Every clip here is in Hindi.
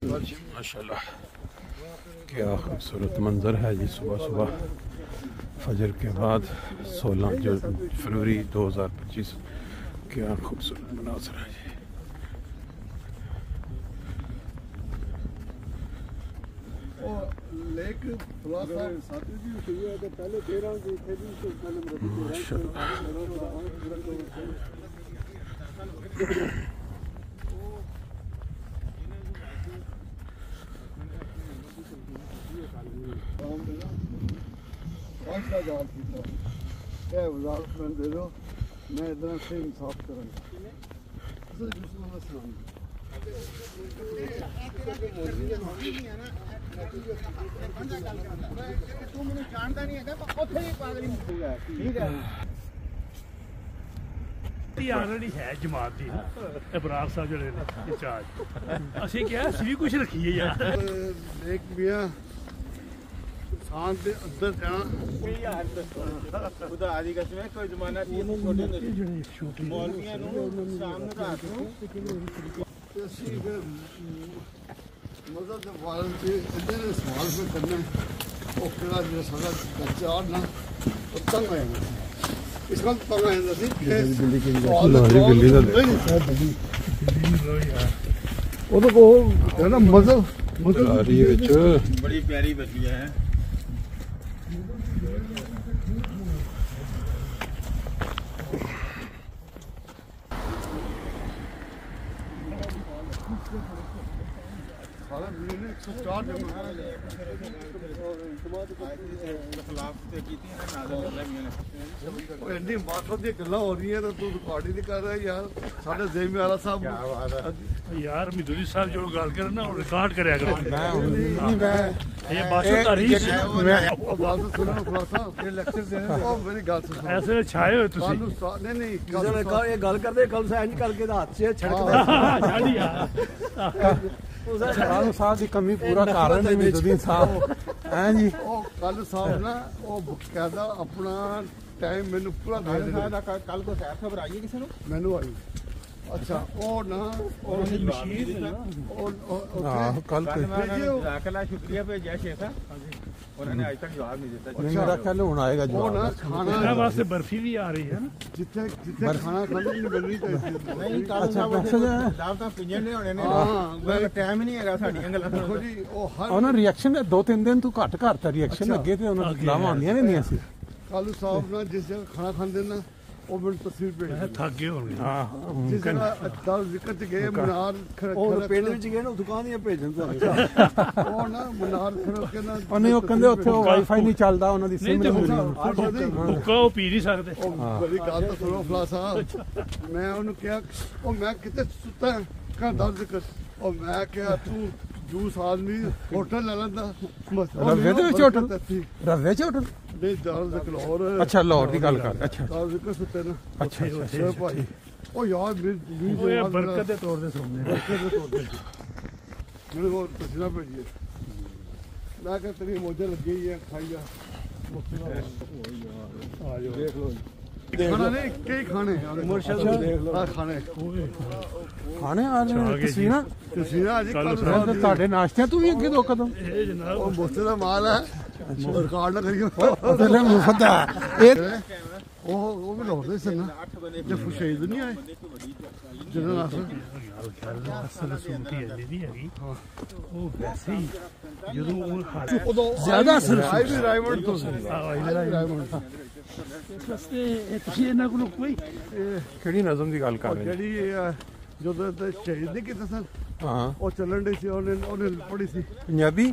माशाल्लाह क्या खूबसूरत मंज़र है जी। सुबह सुबह फजर के बाद 16 फरवरी 2025 क्या खूबसूरत मनाज़र है जी। मैं इतना से इंसाफ करूँगा। ऑलरेडी है जमात दी इब्रार साहब जो इंचार्ज असं क्या भी कुछ रखिए यार एक मियाँ इंसान के अंदर जाना खुदा आदि कसम है कोई जमाना छोटे मौलवियां नु शाम ਨੂੰ ਰਾਤ ਨੂੰ ਅਸੀਂ ਫਿਰ ਮਜ਼ਹਬ ਦੇ ਵਾਲੇ ਤੇ ਇਹਦੇ ਸਵਾਲ ਫਿਰ ਕਰਨਾ ਉਹ ਕਿਹੜਾ ਜਿਹੜਾ ਸਾਡਾ ਬੱਚਾ ਨਾ ਉਹ ਤੰਗ ਹੋਇਆ ਇਸ ਵਕਤ ਤੰਗ ਹੋਇਆ ਸੀ ਬਿੱਲੀ ਕੀ ਬਿੱਲੀ ਦਾ ਉਹਦੇ ਕੋ ਹੈ ਨਾ ਮਜ਼ਹਬ ਵਿੱਚ ਬੜੀ ਪਿਆਰੀ ਬੱਚੀ ਹੈ ਇੰਨੀ ਮਾਤਰ ਦੀਆਂ ਗੱਲਾਂ ਹੋ ਰਹੀਆਂ ਤਾਂ ਤੂੰ ਰਿਕਾਰਡਿੰਗ ਨਹੀਂ ਕਰ ਰਿਹਾ ਯਾਰ ਸਾਡੇ ਜ਼ੇਮੀ ਵਾਲਾ ਸਾਹਿਬ यार मिदुरी साहब जो गल कर ना रिकॉर्ड करया करो ਮੈਂ ये बात तारीफ ਗੱਲ ਸੁਣੋ ਖਲਾਸਾ ਇਹ ਲੈਕਚਰ ਦੇਣੇ ਉਹ ਮੇਰੀ ਗੱਲ ਸੁਣੋ ऐसे छाए हो तुसी ਨਹੀਂ ਨਹੀਂ ਕਿਸੇ ਨੇ ਕਹਾ ਇਹ ਗੱਲ ਕਰਦੇ ਕੱਲ ਸਾਈਨ ਕਰਕੇ ਦਾ ਹੱਥ 'ਚ ਛੜਕਦਾ छाड़ यार ਕਾਲੂ ਸਾਹਿਬ ਦੀ ਕਮੀ ਪੂਰਾ ਕਰ ਰਹੇ ਨੇ ਮਿਦੁਦੀਨ ਸਾਹਿਬ हैं जी। ਉਹ ਕੱਲ ਸਾਹਿਬ ਨਾ ਉਹ ਬਕਾਇਦਾ ਆਪਣਾ ਟਾਈਮ ਮੈਨੂੰ ਪੂਰਾ ਦੇ ਦੇ ਕੱਲ ਕੋ ਸੈਰ ਖਬਰ ਆਈ ਹੈ ਕਿਸੇ ਨੂੰ ਮੈਨੂੰ ਆਈ अच्छा ओ ना और मशीन है ना हां कल जाकला शुक्रिया भेजा शेख उन्होंने आज तक जवाब नहीं देता मेरा ख्याल हुन आएगा जवाब ना खाना वास्ते बर्फी भी आ रही है ना जिथे जिथे खाना खाने नहीं मिलनी चाहिए नहीं अच्छा मैसेज है दावता पिंजन ने होने ने हां टाइम ही नहीं हैगा साडीਆਂ ਗੱਲਾਂ ਦੇਖੋ ਜੀ ਉਹ ਹਰ ਉਹਨਾਂ ਰਿਐਕਸ਼ਨ 2-3 ਦਿਨ ਤੂੰ ਘੱਟ ਕਰਤਾ ਰਿਐਕਸ਼ਨ ਅੱਗੇ ਤੇ ਉਹਨਾਂ ਦੀ ਗਲਾਵਾਂ ਆਉਂਦੀਆਂ ਨਹੀਂ ਅਸੀਂ ਕਾਲੂ ਸਾਹਿਬ ਨਾਲ ਜਿਸ ਜਗ੍ਹਾ ਖਾਣਾ ਖਾਂਦੇ ਨਾ ਉਹ ਮੈਨੂੰ ਤਸਵੀਰ ਭੇਜ थक गए होंगे ਹਾਂ ਜਿਸ ਜਗ੍ਹਾ ਦਾਲ ਜ਼ਿਕਰ ਚ ਗਏ ਮਨਾਰ ਉਹ ਪਿੰਡ ਵਿੱਚ ਗਏ ਨਾ ਦੁਕਾਨ ਦੀਆਂ ਭੇਜਣ ਤੁਹਾਨੂੰ ਉਹ ਨਾ ਮਨਾਰ ਖੜੋ ਕੇ ਨਾ ਉਹਨੇ ਉਹ ਕਹਿੰਦੇ ਉੱਥੇ ਉਹ ਵਾਈਫਾਈ ਨਹੀਂ ਚੱਲਦਾ ਉਹਨਾਂ ਦੀ ਸਿਮ ਨਹੀਂ ਮਿਲਦੀ हुक्का वो पी नहीं सकते ਬੜੀ ਗੱਲ ਤਾਂ ਸੁਣੋ ਫਲਾ ਸਾਹਿਬ ਮੈਂ ਉਹਨੂੰ ਕਿਹਾ ਉਹ ਮੈਂ ਕਿਤੇ ਸੁੱਤਾ ਕਾ ਦਾਲ ਜ਼ਿਕਰ ਉਹ ਮੈਂ ਕਿਹਾ ਤੂੰ ਜੂਸ ਆਦਮੀ ਹੋਟਲ ਲੈ ਲੈਂਦਾ ਰਵੇ ਦੇ ਵਿੱਚ ਹੋਟਲ ਰਵੇ ਚ ਹੋਟਲ ਨਹੀਂ ਦਾਲ ਜ਼ਿਕਰ ਹੋਰ ਅੱਛਾ ਲਾਹੌਰ ਦੀ ਗੱਲ ਕਰ ਅੱਛਾ ਦਾਲ ਜ਼ਿਕਰ ਸੁੱਤੇ ਨਾ ਅੱਛਾ ਭਾਈ ਉਹ ਯਾਰ ਵੀ बरकत के तौर पे सोने ਮੇਰੇ ਕੋਲ ਪਛਣਾ ਭੇਜੀਏ ਮੈਂ ਕਿਹਾ ਤੇਰੀ ਮੋਜੇ ਲੱਗੀ ਹੈ ਖਾਈ ਜਾ ਆ ਜਾਓ ਦੇਖ ਲਓ ਖਾਣਾ ਨਹੀਂ ਕਈ ਖਾਣੇ ਮੁਰਸ਼ਦ ਦੇਖ ਲਓ ਖਾਣੇ ਖਾਣੇ ਆ ਰਹੇ ਤਸਵੀਰਾਂ ਅੱਜ ਕੱਲ ਤੁਹਾਡੇ ਨਾਸ਼ਤਿਆਂ ਤੂੰ ਵੀ ਅੱਗੇ ਦੋ ਕਦਮ ਉਹ ਮੁਫਤ ਦਾ ਮਾਲ ਹੈ ਰਿਕਾਰਡ ਨਾ ਕਰੀਓ ਤੇਰੇ ਮੁਫਤ ਹੈ ਇਹ ਉਹ ਵੀ ਲਾਉਂਦੇ ਸਨ ਨਾ ਜੇ ਫੁਸ਼ੈਦ ਨਹੀਂ ਆਏ ਜਿਹਨਾਂ ਨਾਲ ਜ਼ਿਆਦਾ ਅਸਰ ਰਾਈਵਰਡ ਤੋਂ ਕਿਹੜੀ ਨਜ਼ਮ ਦੀ ਗੱਲ ਕਰ ਰਹੇ ਜਿਹੜੀ ਜਦੋਂ ਸ਼ਹੀਦ ਨਹੀਂ ਕੀਤਾ ਸਨ ਹਾਂ ਉਹ ਚੱਲਣ ਦੇ ਸੀ ਉਹਨੇ ਪੜੀ ਸੀ ਪੰਜਾਬੀ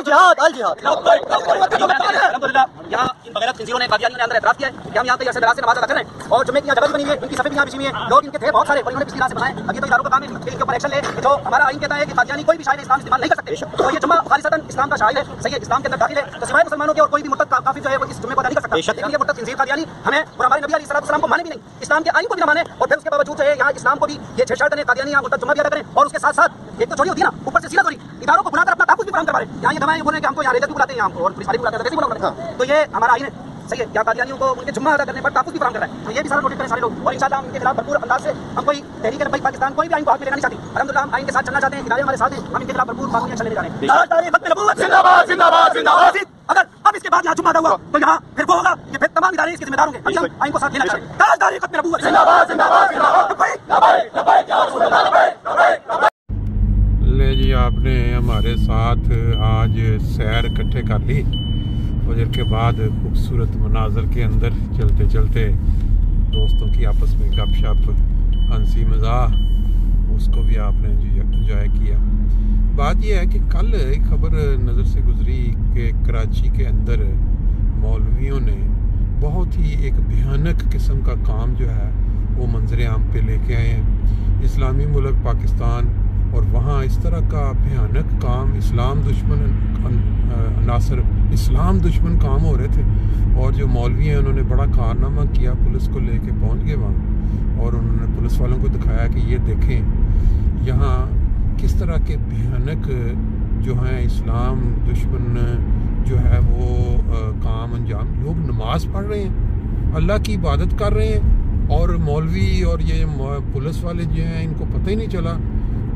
अल जिहाद अल्हम्दुलिल्लाह। यहाँ इन बगैरत खिंजीरों ने कादियानियों ने अंदर एतराज किया है कि हम यहाँ पे अरसे दराज से नमाज अदा कर रहे हैं और जुम्मे की यहाँ जगह भी बनी हुई है, इनकी सफेद यहाँ बिछी हुई है, लोग इनके थे बहुत सारे और इन्होंने पिछली रात से बनाए। अब ये तो इदारों का काम है कि इनके ऊपर एक्शन ले। जो हमारा आइन कहता है कि कादियानी कोई भी शायर इस्लाम इस्तेमाल नहीं कर सकते, तो ये जुम्मा खालिसतन इस्लाम का शायर है, सही है, इस्लाम के अंदर दाखिल है, तो सिवाय मुसलमानों के और कोई भी मुर्तद काफिर जो है वो इस जुम्मे को अदा नहीं कर सकता। लेकिन ये मुर्तद खिंजीर कादियानी हमें और हमारे नबी अलैहिस्सलाम को माने भी नहीं, इस्लाम के आइन को भी ना माने और फिर उसके बावजूद जो है यहाँ इस्लाम को भी ये छेड़छाड़ करें, कादियानी यहाँ मुर्तद जुम्मा भी अदा करें और उसके साथ साथ एक तो चोरी होती है ना, ऊपर से सीधा चोरी, इदारों को बुलाकर अपना ताकुत भी फराहम करवा रहे हैं। यहाँ ये दवाएं बोले कि हमको यहाँ रेजर भी बुलाते हैं हमको और पुलिस वाले बुलाते हैं, कैसे बुलाते हैं, तो ये हमारा आइन है, सही है। या कादियानियों को उनके जुम्मा अदा करने पर ताकुत भी फराहम कर रहा है, तो ये भी सारा नोटिस करें सारे लोग और इंशाअल्लाह हम इनके खिलाफ भरपूर अंदाज से हम कोई तहरीक भाई पाकिस्तान कोई भी आइन को हाथ में लेना नहीं चाहती, अल्हम्दुलिल्लाह हम आइन के साथ चलना चाहते हैं, इदारे हमारे साथ हैं, हम इनके खिलाफ भरपूर कानूनी एक्शन लेने जा रहे हैं। अगर अब इसके बाद यहाँ जुम्मा अदा हुआ तो यहाँ फिर वो होगा, ये फिर तमाम इदारे इसके जिम्मेदार होंगे, हम आइन को साथ लेना चाहिए। ले जी, आपने हमारे साथ आज सैर इकट्ठे कर ली फजर के बाद खूबसूरत मनाजर के अंदर चलते चलते, दोस्तों की आपस में गपशप हंसी मजाक, उसको भी आपने एंजॉय किया। बात यह है कि कल एक खबर नज़र से गुजरी कि कराची के अंदर मौलवियों ने बहुत ही एक भयानक किस्म का काम जो है वो मंजर आम पे लेके आए हैं। इस्लामी मुल्क पाकिस्तान और वहाँ इस तरह का भयानक काम, इस्लाम दुश्मन अनासर इस्लाम दुश्मन काम हो रहे थे और जो मौलवी हैं उन्होंने बड़ा कारनामा किया, पुलिस को लेके पहुँच गए वहाँ और उन्होंने पुलिस वालों को दिखाया कि ये देखें यहाँ किस तरह के भयानक जो हैं इस्लाम दुश्मन जो है वो काम अंजाम, लोग नमाज पढ़ रहे हैं, अल्लाह की इबादत कर रहे हैं और मौलवी और ये पुलिस वाले जो हैं इनको पता ही नहीं चला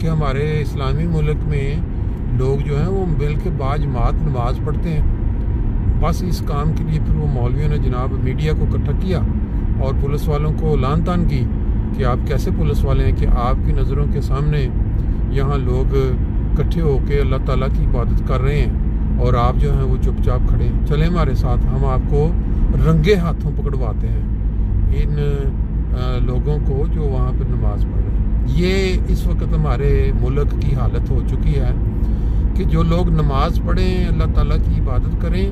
कि हमारे इस्लामी मुल्क में लोग जो हैं वो मिल के बाजमात नमाज पढ़ते हैं। बस इस काम के लिए फिर वो मौलवियों ने जनाब मीडिया को इकट्ठा किया और पुलिस वालों को लान तान की कि आप कैसे पुलिस वाले हैं कि आपकी नज़रों के सामने यहाँ लोग इकट्ठे होकर अल्लाह ताला की इबादत कर रहे हैं और आप जो हैं वो चुपचाप खड़े हैं, चले हमारे साथ, हम आपको रंगे हाथों पकड़वाते हैं इन लोगों को जो वहाँ पर नमाज पढ़ रहे हैं। ये इस वक्त हमारे मुल्क की हालत हो चुकी है कि जो लोग नमाज पढ़ें, अल्लाह ताला की इबादत करें,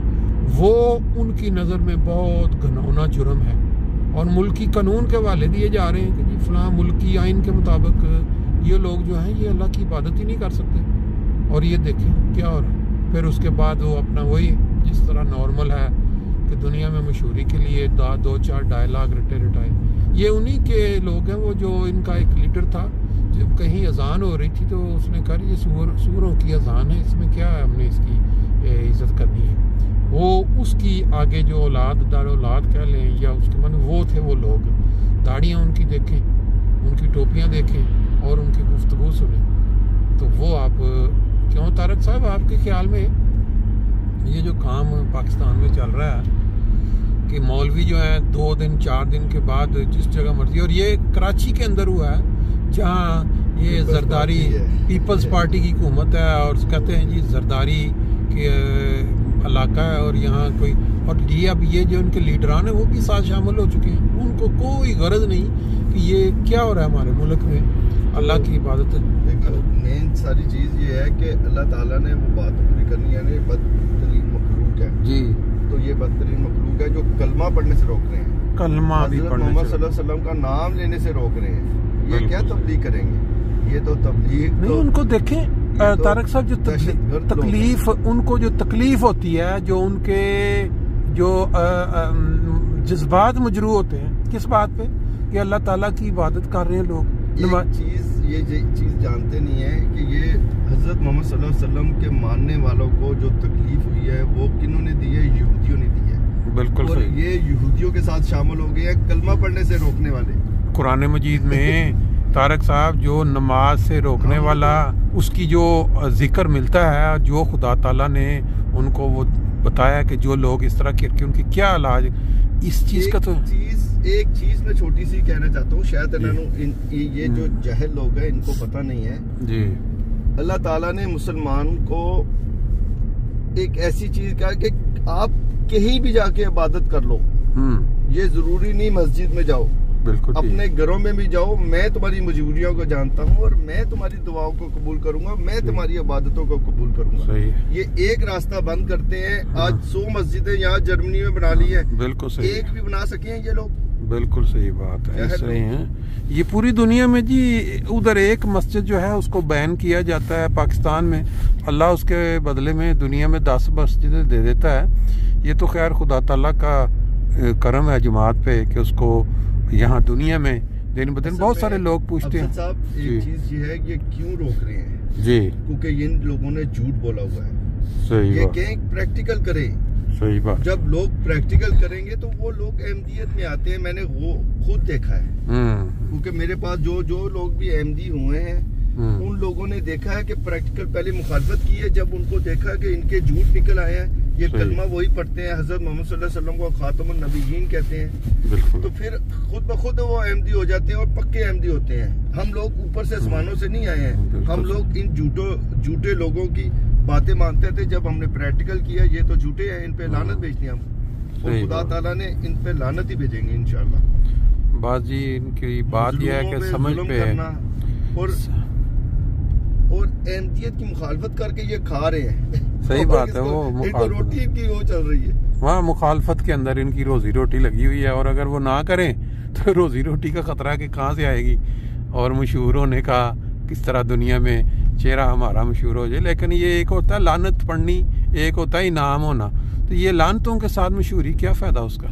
वो उनकी नज़र में बहुत घिनौना जुर्म है और मुल्की कानून के हवाले दिए जा रहे हैं कि जी फलां मुल्की आइन के मुताबिक ये लोग जो हैं ये अल्लाह की इबादत ही नहीं कर सकते। और ये देखें क्या हो रहा है। फिर उसके बाद वो अपना वही जिस तरह नॉर्मल है कि दुनिया में मशहूरी के लिए 2-4 डायलॉग रटाए। ये उन्हीं के लोग हैं, वो जो इनका एक लीडर था, जब कहीं अजान हो रही थी तो उसने कहा ये सूरों की अजान है, इसमें क्या है, हमने इसकी इज्जत करनी है। वो उसकी आगे जो औलाद दार औलाद कह लें या उसके मन वो थे, वो लोग दाढ़ियाँ उनकी देखें, उनकी टोपियाँ देखें और उनकी गुफ्तगू सुने, तो वो आप क्यों तारक साहब आपके ख्याल में ये जो काम पाकिस्तान में चल रहा है कि मौलवी जो है 2 दिन 4 दिन के बाद जिस जगह मर्जी, और ये कराची के अंदर हुआ है जहाँ ये जरदारी पीपल्स पार्टी की हुकूमत है और कहते हैं जी जरदारी के इलाका है और यहाँ कोई, और ये अब ये जो उनके लीडरान है वो भी साथ शामिल हो चुके हैं। उनको कोई गरज नहीं कि ये क्या हो रहा है हमारे मुल्क में, अल्लाह की इबादत है। मेन सारी चीज़ ये है कि अल्लाह ताला ने वो बात पूरी करनी है, यानी बदतरीन मखलूक है जी, तो ये बदतरीन मखलूक है जो कलमा पढ़ने से रोक रहे हैं, कलमा भी मोहम्मद सल्लल्लाहु अलैहि वसल्लम का नाम लेने से रोक रहे हैं। ये क्या तबलीग करेंगे, ये तो तबलीग नहीं। उनको देखें तारक साहब, जो तकलीफ उनको जो तकलीफ होती है, जो उनके जो जज्बात मजरू होते हैं किस बात पे कि अल्लाह ताला की इबादत कर रहे हैं लोग। ये चीज़ जानते नहीं है कि ये हजरत मोहम्मद सल्लल्लाहु अलैहि वसल्लम के मानने वालों को जो तकलीफ हुई है वो किन्होंने दी है, यहूदियों ने दी है। बिल्कुल, और ये यहूदियों के साथ शामिल हो गए हैं कलमा पढ़ने से रोकने वाले। कुरान मजीद में तारक साहब जो नमाज से रोकने वाला, उसकी जो जिक्र मिलता है, जो खुदा ताला ने उनको वो बताया कि जो लोग इस तरह करके उनकी क्या इलाज, इस चीज का तो एक चीज मैं छोटी सी कहना चाहता हूँ, शायद ये जो जहल लोग हैं इनको पता नहीं है जी। अल्लाह ताला ने मुसलमान को एक ऐसी चीज कहा कि आप कहीं भी जाके इबादत कर लो, ये जरूरी नहीं मस्जिद में जाओ, बिल्कुल ठीक। अपने घरों में भी जाओ, मैं तुम्हारी मजबूरियों को जानता हूँ और मैं तुम्हारी दुआओं को कबूल करूंगा, मैं तुम्हारी इबादतों को कबूल करूंगा। सही है। ये एक रास्ता बंद करते हैं। आज 100 मस्जिदें यहाँ जर्मनी में बना ली है, बिल्कुल सही, एक भी बना सके हैं ये लोग? बिल्कुल सही बात है, सही है। ये पूरी दुनिया में जी, उधर एक मस्जिद जो है उसको बैन किया जाता है पाकिस्तान में, अल्लाह उसके बदले में दुनिया में 10 मस्जिदें दे देता है। ये तो खैर खुदा ताला का करम है जमात पे कि उसको यहाँ दुनिया में दिन ब दिन बहुत सारे लोग पूछते हैं। साहब एक चीज ये है, ये क्यों रोक रहे हैं जी? क्योंकि इन लोगों ने झूठ बोला हुआ है। सही ये बात, कहें प्रैक्टिकल करें। सही बात। जब लोग प्रैक्टिकल करेंगे तो वो लोग अहमदियत में आते हैं। मैंने वो खुद देखा है, क्योंकि मेरे पास जो लोग भी अहमदी हुए हैं उन लोगों ने देखा है कि प्रैक्टिकल पहले मुखालफत की है। जब उनको देखा कि इनके झूठ निकल आए हैं, ये कलमा वही पढ़ते हैं, हजरत मोहम्मद सल्लल्लाहु अलैहि वसल्लम को खातमुन नबीयीन कहते हैं, तो फिर खुद ब खुद वो अहमदी हो जाते हैं और पक्के अहमदी होते हैं। हम लोग ऊपर से आसमानों से नहीं आए हैं, हम लोग इन झूठे लोगों की बातें मानते थे। जब हमने प्रैक्टिकल किया, ये तो झूठे हैं, इन पे लानत भेजनी हम, और खुदा ताला ने इन पे लानत ही भेजेंगे इंशाल्लाह। बात जी इनकी बात यह है कि समझ पे और अहमदियत की मुखालफत करके ये खा रहे हैं। सही बात है, वो इनको रोटी की वो चल रही है, वहाँ मुखालफत के अंदर इनकी रोजी रोटी लगी हुई है। और अगर वो ना करें तो रोजी रोटी का खतरा कि कहाँ से आएगी, और मशहूर होने का किस तरह दुनिया में चेहरा हमारा मशहूर हो जाए। लेकिन ये एक होता है लानत पढ़नी, एक होता है इनाम होना। तो ये लानतों के साथ मशहूरी, क्या फ़ायदा उसका?